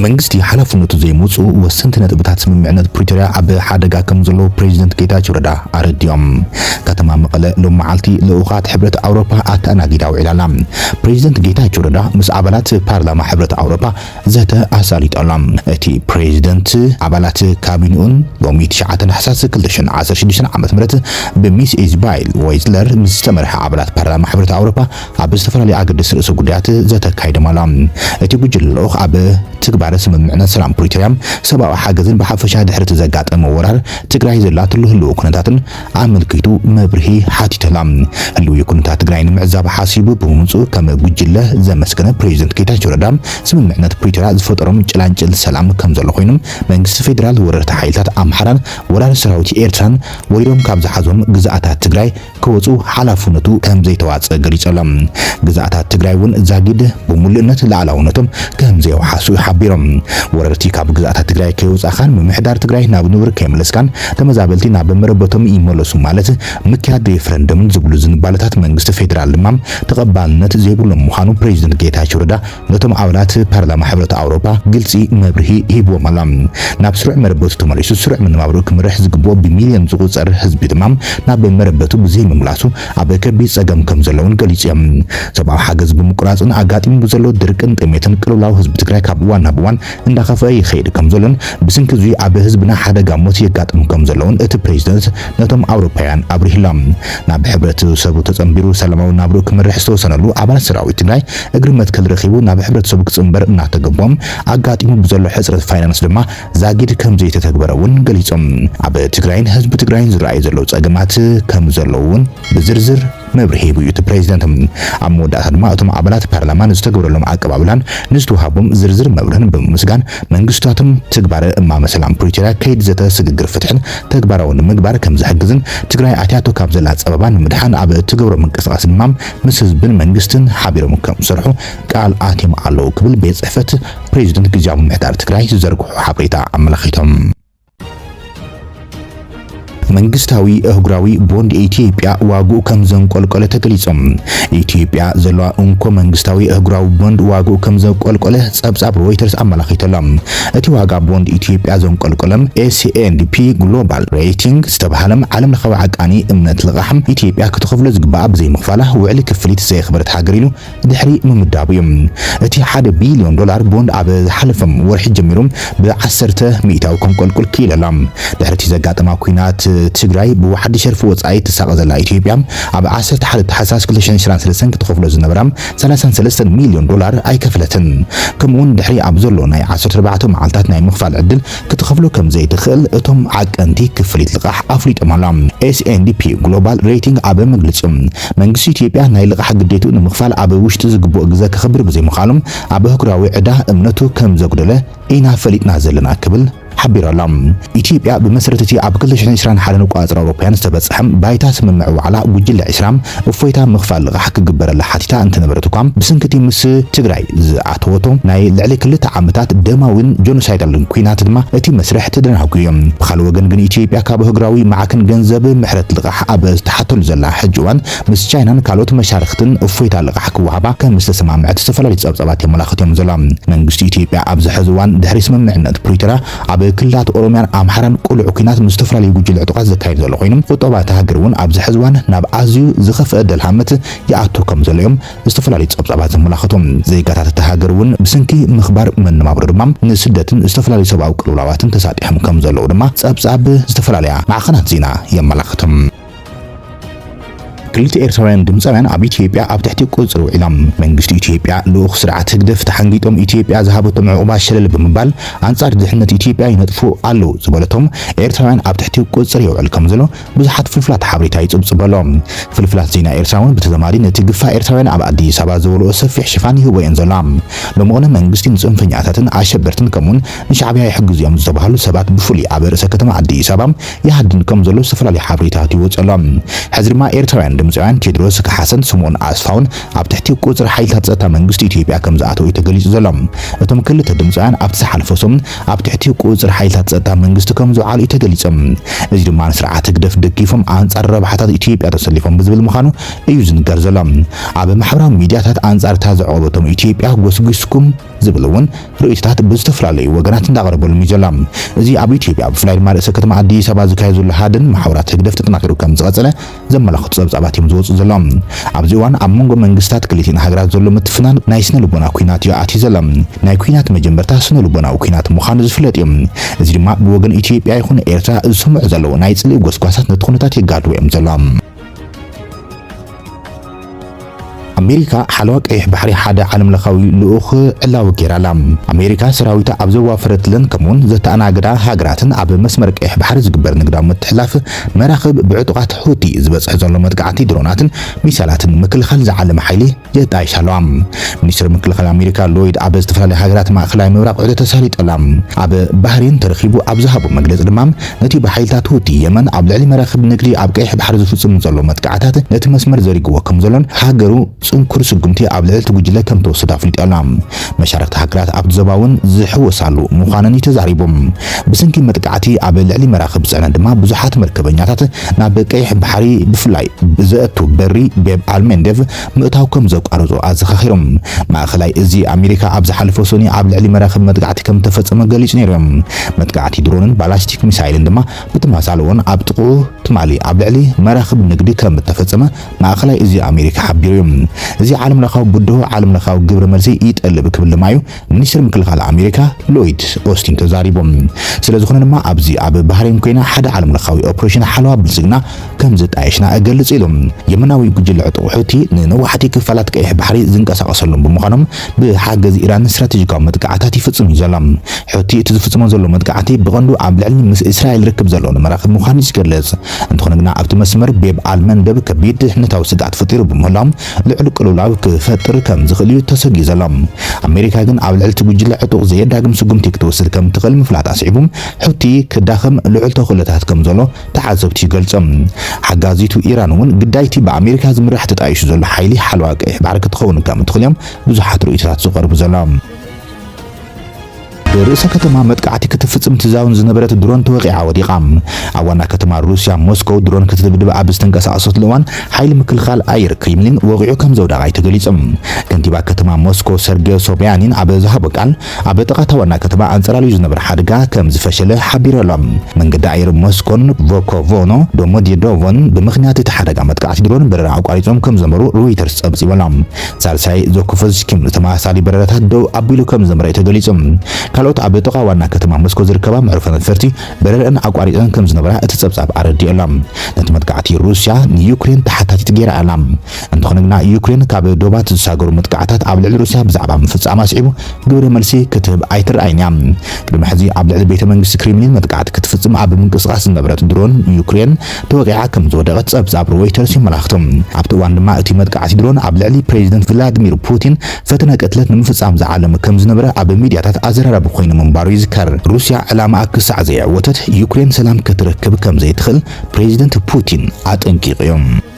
መንግስቲ ሓላፍነቱ ዘይሞጹ ወሰንቲ ነጥብታት ስምምዕነት ፕሪቶሪያ ኣብ ሓደጋ ከም ዘሎ ፕሬዚደንት ጌታቸው ረዳ ኣረዲዮም። ከተማ መቐለ ሎም መዓልቲ ልኡኻት ሕብረት ኣውሮፓ ኣተኣናጊዳ ውዒላላ። ፕሬዚደንት ጌታቸው ረዳ ምስ ኣባላት ፓርላማ ሕብረት ኣውሮፓ ዘተ ኣሳሊጦሎም። እቲ ፕሬዚደንት ኣባላት ካቢኔኡን ሎሚ 9 ታሕሳስ 2016 ዓመተ ምህረት በሚስ ኢዝባይል ወይዝለር ምስ ዝተመርሐ ኣባላት ፓርላማ ሕብረት ኣውሮፓ ኣብ ዝተፈላለዩ ኣገደስቲ ርእሰ ጉዳያት ዘተካይዶም ኣሎም። እቲ ጉጅለ ልኡኽ ኣብ ትግባር ስምምዕነት ሰላም ፕሪቶሪያ ሰብኣዊ ሓገዝን ብሓፈሻ ድሕሪ ዘጋጠመ ወራር ትግራይ ዘላትሉ ህልው ኩነታትን ኣመልኪቱ መብርሂ ሓቲቶላ። ህልው ኩነታት ትግራይ ንምዕዛብ ሓሲቡ ብምምፁ ከም ጉጅለ ዘመስገነ ፕሬዚደንት ጌታቸው ረዳ ስምምዕነት ፕሪቶሪያ ዝፈጠሮም ጭላንጭል ሰላም ከም ዘሎ ኮይኖም መንግስቲ ፌደራል ወረርቲ ሓይልታት ኣምሓራን ወራሪ ሰራዊት ኤርትራን ወሪዶም ካብ ዝሓዞም ግዛኣታት ትግራይ ክወፁ ሓላፍነቱ ከም ዘይተዋፅእ ገሊፆሎም። ግዛኣታት ትግራይ እውን ዛጊድ ብሙሉእነት ላዕላውነቶም ከም ዘይወሓሱ ሓቢሮም። ወረርቲ ካብ ግዛኣታት ትግራይ ከይወፃኻን ምምሕዳር ትግራይ ናብ ንብር ከይመለስካን ተመዛበልቲ ናብ መረበቶም ይመለሱ ማለት ምክያድ ሬፈረንደም ዝብሉ ዝንባለታት መንግስቲ ፌደራል ድማ ተቐባልነት ዘይብሎም ምዃኑ ፕሬዚደንት ጌታቸው ረዳ ነቶም ኣባላት ፓርላማ ሕብረት ኣውሮፓ ግልፂ መብርሂ ሂቦም ኣሎም። ናብ ስሩዕ መረበቱ ተመሊሱ ስሩዕ መነባብሮ ክምርሕ ዝግብኦ ብሚልዮን ዝቁፀር ህዝቢ ድማ ናብ መረበቱ ብዘይ ምምላሱ ኣብ ከቢድ ፀገም ከም ዘለውን ገሊፆም። ሰብኣዊ ሓገዝ ብምቁራፅን ኣጋጢሙ ብዘሎ ድርቅን ጥሜትን ቅልውላው ህዝቢ ትግራይ ካብ እዋን ናብ እዋን እንዳኸፈ ይኸይድ ከም ዘሎን ብስንኪ እዚ ኣብ ህዝብና ሓደጋ ሞት የጋጥም ከም ዘለውን እቲ ፕሬዚደንት ነቶም ኣውሮፓውያን ኣብሪሂሎም። ናብ ሕብረተሰቡ ተፀምቢሩ ሰላማዊ ናብሩ ክምርሕ ዝተወሰነሉ ኣባላት ሰራዊት ትግራይ እግሪ መትከል ረኺቡ ናብ ሕብረተሰቡ ክፅምበር እናተገቦም ኣጋጢሙ ብዘሎ ሕፅረት ፋይናንስ ድማ ዛጊድ ከም ዘይተተግበረ እውን ገሊፆም። ኣብ ትግራይን ህዝቢ ትግራይን ዝረኣዩ ዘለው ፀገማት ከም ዘለውን ብዝርዝር መብርሂ ሂቡ እቲ ፕሬዚደንት ኣብ መወዳእታ ድማ እቶም ኣባላት ፓርላማን ዝተገበረሎም ኣቀባብላን ንዝተዋሃቦም ዝርዝር መብርህን ብምስጋን መንግስታቶም ትግባር እማመ ሰላም ፕሪቶሪያ ከይድ ዘተ ስግግር ፍትሕን ተግባራዊ ንምግባር ከም ዝሕግዝን ትግራይ ኣትያቶ ካብ ዘላ ፀበባ ንምድሓን ኣብ ትገብሮ ምንቅስቃስ ድማ ምስ ህዝብን መንግስትን ሓቢሮም ከም ዝሰርሑ ቃል ኣትዮም ኣለው ክብል ቤት ፅሕፈት ፕሬዚደንት ግዝያዊ ምምሕዳር ትግራይ ዝዘርግሑ ሓበሬታ ኣመላኺቶም። መንግስታዊ አህጉራዊ ቦንድ ኢትዮጵያ ዋጉ ከም ዘንቆልቆለ ተገሊጾም። ኢትዮጵያ ዘለዋ እንኮ መንግስታዊ አህጉራዊ ቦንድ ዋጉ ከም ዘንቆልቆለ ጸብጻብ ሮይተርስ ኣመላኺቶሎም። እቲ ዋጋ ቦንድ ኢትዮጵያ ዘንቆልቆለም ኤስኤንዲፒ ግሎባል ሬቲንግ ዝተባሃለም ዓለም ለኸ ዓቃኒ እምነት ልቓሕም ኢትዮጵያ ክትኸፍሎ ዝግባእ ብዘይ ምኽፋላ ውዕሊ ክፍሊት ዘይኽበረት ሃገር ኢሉ ድሕሪ ምምዳቡ እዮም። እቲ 1 ቢልዮን ዶላር ቦንድ ኣብ ዝሓለፈም ወርሒ ጀሚሩ ብ10 ሚእታዊ ከንቆልቁል ክኢሎም። ድሕሪ ዘጋጠማ ኩናት ትግራይ ብዋሕዲ ሸርፊ ወጻኢ ተሳቀዘላ ኢትዮጵያ ኣብ 11 ታሕሳስ 2023 ክትኸፍሎ ዝነበራ 33 ሚልዮን ዶላር ኣይከፍለትን። ከምኡውን ድሕሪ ኣብ ዘሎ ናይ 14 መዓልታት ናይ ምኽፋል ዕድል ክትኸፍሎ ከም ዘይትኽእል እቶም ዓቀንቲ ክፍሊት ልቓሕ ኣፍሊጦም ኣሎም። ኤስኤንዲፒ ግሎባል ሬቲንግ ኣብ መግለፂ መንግስቲ ኢትዮጵያ ናይ ልቓሕ ግዴቱ ንምኽፋል ኣብ ውሽጢ ዝግብኦ ግዜ ክኽብር ብዘይምዃሎም ኣብ ኣህጉራዊ ዕዳ እምነቱ ከም ዘጉደለ ኢና ፈሊጥና ዘለና ክብል ሓቢሮሎም። ኢትዮጵያ ብመሰረት እቲ ኣብ 2021 ቋጽር ኣውሮፓውያን ዝተበጽሐም ባይታ ስምምዕ ዋዕላ ጉጅለ 20 እፎይታ ምኽፋል ልቓሕ ክግበረላ ሓቲታ እንትነበረት እኳ ብስንክቲ ምስ ትግራይ ዝኣተወቶ ናይ ልዕሊ 2 ዓመታት ደማዊን ጆኖሳይዳልን ኩናት ድማ እቲ መስርሕ ተደናግዩ እዮም። ብኻልእ ወገን ግን ኢትዮጵያ ካብ ኣህጉራዊ ማዕከን ገንዘብ ምሕረት ልቓሕ ኣብ ዝተሓተሉ ዘላ ሕጂ እዋን ምስ ቻይናን ካልኦት መሻርክትን እፎይታ ልቓሕ ክወሃባ ከም ዝተሰማምዐት ዝተፈላለዩ ጸብጻባት የመላኽትዮም ዘሎም። መንግስቲ ኢትዮጵያ ኣብ ዝሕዚ እዋን ድሕሪ ስምምዕነት ፕሪቶሪያ ኣብ ክልላት ኦሮሚያን ኣምሓራን ቁልዑ ኩናት ምስ ዝተፈላለዩ ጉጅለ ዕጡቃት ዘካይድ ዘሎ ኮይኖም ቁጠባት ሃገር እውን ኣብ ዝሕዚ እዋን ናብ ኣዝዩ ዝኸፍአ ደልሃመት ይኣቱ ከም ዘሎ እዮም ዝተፈላለዩ ጸብጻባት ዘመላኽቶም። ዘይጋታት ሃገር እውን ብስንኪ ምኽባር መነባብሮ ድማ ንስደትን ዝተፈላለዩ ሰብኣዊ ቅልውላዋትን ተሳጢሖም ከም ዘለዉ ድማ ጸብጻብ ዝተፈላለያ ማዕኸናት ዜና የመላኽቶም። ክልተ ኤርትራውያን ድምፃውያን ኣብ ኢትዮጵያ ኣብ ትሕቲ ቁፅሪ ውዒሎም። መንግስቲ ኢትዮጵያ ልኡኽ ስርዓት ህግደፍ ተሓንጊጦም ኢትዮጵያ ዝሃበቶም ዕቁባ ሸለል ብምባል ኣንጻር ድሕነት ኢትዮጵያ ይነጥፉ ኣለው ዝበለቶም ኤርትራውያን ኣብ ትሕቲ ቁፅሪ ይውዕል ከም ዘሎ ብዙሓት ፍልፍላት ሓበሬታ ይጽብጽበሎም። ፍልፍላት ዜና ኤርትራውን ብተዘማሪ ነቲ ግፋእ ኤርትራውያን ኣብ ኣዲስ ኣበባ ዝበልኦ ሰፊሕ ሽፋን ይህቦ እየን ዘሎም። ሎምቕነ መንግስቲ ንጽንፈኛታትን ኣሸበርትን ከምኡን ንሻዕብያ ይሕግዙ እዮም ዝተባሃሉ ሰባት ብፍሉይ ኣብ ርእሰ ከተማ ኣዲስ ኣበባ ይሃድን ከም ዘሎ ዝተፈላለዩ ሓበሬታት ይወፅሎም። ሕዚ ድማ ኤርትራውያን ድምፃውያን ቴድሮስ ካሕሰን ስምዖን ኣስፋውን ኣብ ትሕቲ ቁፅሪ ሓይልታት ጸጥታ መንግስቲ ኢትዮጵያ ከም ዝኣተው ተገሊጹ ዘሎም። እቶም ክልተ ድምፃውያን ኣብቲ ዝሓለፈ ሰሙን ኣብ ትሕቲ ቁፅሪ ሓይልታት ጸጥታ መንግስቲ ከም ዝውዓሉ ተገሊጾም። እዚ ድማ ንስርዓት ህግደፍ ደጊፎም ኣንጻር ረብሓታት ኢትዮጵያ ተሰሊፎም ብዝብል ምዃኑ እዩ ዝንገር ዘሎ። ኣብ ማሕበራዊ ሚድያታት ኣንጻር እታ ዘዕቆበቶም ኢትዮጵያ ጎስጒስኩም ዝብልውን ርእይቶታት ብዝተፈላለዩ ወገናት እንዳቀረበሎም ይዘሎም እዚ ኣብ ኢትዮጵያ ብፍላይ ድማ ርእሰ ከተማ ኣዲስ ኣበባ ዝካየድ ዘሎ ሃድን ማሕበራት ህግደፍ ተጠናኪሩ ከም ዝቀፀለ ዘመላኽቱ ጸብጻባት እዮም ዝወፁ ዘሎም ኣብዚ እዋን ኣብ መንጎ መንግስታት ክልቲአን ሃገራት ዘሎ ምትፍናን ናይ ስነ ልቦና ኩናት ይኣትዩ ዘሎም ናይ ኩናት መጀመርታ ስነ ልቦናዊ ኩናት ምዃኑ ዝፍለጥ እዮም እዚ ድማ ብወገን ኢትዮጵያ ይኹን ኤርትራ ዝስምዑ ዘለው ናይ ጽልኢ ጎስጓሳት ነቲ ኩነታት የጋድዉ እዮም ዘሎም أمريكا حلوة قيح بحري حدا عالم لخاوي لأخ علاو كيرالا أمريكا سراويتا أبزو وافرت لن كمون زت أنا قدا هاجراتن أب مسمر قيح بحري زقبر نقدا متحلاف مراقب بعتقات حوتي زبس حزون لما تقعتي دروناتن مثالاتن مكل خلز عالم حيلي جت عايش حلوام منيستر مكل خل أمريكا لويد أب استفلال هاجرات مع خلاي مراق عدة تسهيلت ألام أب بحرين ترخيبو أبزهابو مجلس المام نتي بحيلتات حوتي يمن أب العلي مراقب نقدي أب قيح بحري زفص مزلو متقعتات نتي مسمر زريقو وكمزلون هاجرو ጽንኩር ስጉምቲ ኣብ ልዕል ትጉጅለ ከም ተወሰደ ኣፍሊጥ ኣላ መሻርክቲ ሃገራት ኣብ ዘባውን ዝሕወሳሉ ምዃነን ተዛሪቦም ብስንኪ መጥቃዕቲ ኣብ ልዕሊ መራኸብ ጽዕነት ድማ ብዙሓት መርከበኛታት ናብ ቀይሕ ባሕሪ ብፍላይ ብዘእቱ በሪ ቤብ ኣልሜንዴቭ ምእታው ከም ዘቋርጹ ኣዘኻኺሮም ማእኸላይ እዚ ኣሜሪካ ኣብ ዝሓለፈ ሰኒ ኣብ ልዕሊ መራኸብ መጥቃዕቲ ከም ተፈጸመ ገሊጹ ነይሮም መጥቃዕቲ ድሮንን ባላስቲክ ሚሳይልን ድማ ብተመሳሳሊ እውን ኣብ ጥቁ ትማሊ ኣብ ልዕሊ መራኸብ ንግዲ ከም ተፈጸመ ማእኸላይ እዚ ኣሜሪካ ሓቢሮም እዚ ዓለም ለኻው ቡድሆ ዓለም ለኻው ግብረ መልሲ ይጠልብ ክብል ማዩ ሚኒስትር ምክልኻል ኣሜሪካ ሎይድ ኦስቲን ተዛሪቦም ስለዝኾነ ድማ ኣብዚ ኣብ ባህሬን ኮይና ሓደ ዓለም ለኻዊ ኦፕሬሽን ሓለዋ ብልጽግና ከም ዝጣየሽና እገልጽ ኢሎም የመናዊ ጉጅለ ዕጡቕ ሕቲ ንነዋሕቲ ክፋላት ቀይሕ ባሕሪ ዝንቀሳቐሰሎም ብምዃኖም ብሓገዝ ኢራን ስትራቴጂካዊ መጥቃዕታት ይፍጽሙ ዘሎም ሕቲ እቲ ዝፍጽሞ ዘሎ መጥቃዕቲ ብቐንዱ ኣብ ልዕሊ ምስ እስራኤል ርክብ ዘሎ መራኸብ ምዃኑ ይገልጽ እንትኾነ ግና ኣብቲ መስመር ቤብ ኣልመንደብ ከቢድ ድሕነታዊ ስጋት ፈጢሩ ብምህላዎም ልዕሊ ቅልውላው ክፈጥር ከም ዝኽእል ተሰጊ ዘሎም ኣሜሪካ ግን ኣብ ልዕሊ ትጉጅለ ዕጡቕ ዘየዳግም ስጉምቲ ክትወስድ ከም ትኽእል ምፍላጥ ኣስዒቦም ሕቲ ክዳኸም ልዑል ተኽእሎታት ከም ዘሎ ተዓዘብቲ ይገልጾም ሓጋዚቱ ኢራን እውን ግዳይቲ ብኣሜሪካ ዝምራሕ ተጣይሹ ዘሎ ሓይሊ ሓለዋ ቀይሕ ባሕሪ ክትኸውን ከም ትኽእል እዮም ብዙሓት ርእይቶታት ዝቐርቡ ዘሎም برئيس كتما متقعتي كتفصم تزاون زنبرت درون توقيع وديقام اوانا كتما روسيا موسكو درون كتدبدب ابستنقساسات لوان حيل مكلخال اير كريملين وقعو كم زوداغاي تغليصم كنتيبا كتما موسكو سيرجي سوبيانين اب زهب قال اب تقاتا وانا كتما انصرالي زنبر حدغا كم زفشله حبيرلم من قد اير موسكون فوكوفونو دوموديدوفون بمخنيات تحدغا متقعتي درون برا اقاريصم كم زمرو رويترز ابزي ولام سالساي زوكوفز كم تماسالي بررات دو ابيلو كم زمر تغليصم كالوت أبيتوقع وانا كتما مسكو زركبا معروفة الفرتي بررن أقواريزان كم زنبرا اتتصبصاب أردي ألام نتمت قاعتي روسيا يوكرين تحتاتي تغير ألام انتخنقنا يوكرين كاب دوبات تساقروا متقعتات عبلع روسيا بزعبا مفتصع ماسعبو قبر ملسي كتب ايتر اينيام كلما حزي عبلع بيت منجس كريملين متقعت كتفتصم عب منقصقاس زنبرات درون يوكرين توقيعا كم زودغت تسبصاب رويترز يملاختم عبتوان دما اتي متقعتي درون عبلع لي بريزيدنت فلاديمير بوتين فتنا قتلت نمفتصام زعلم كم زنبرا عب ميدياتات ازرار بخوين منبارو يذكر روسيا علامة أكسع زي عوتت يوكرين سلام كتركب كم زي تخل بريزيدنت بوتين أتنكي قيوم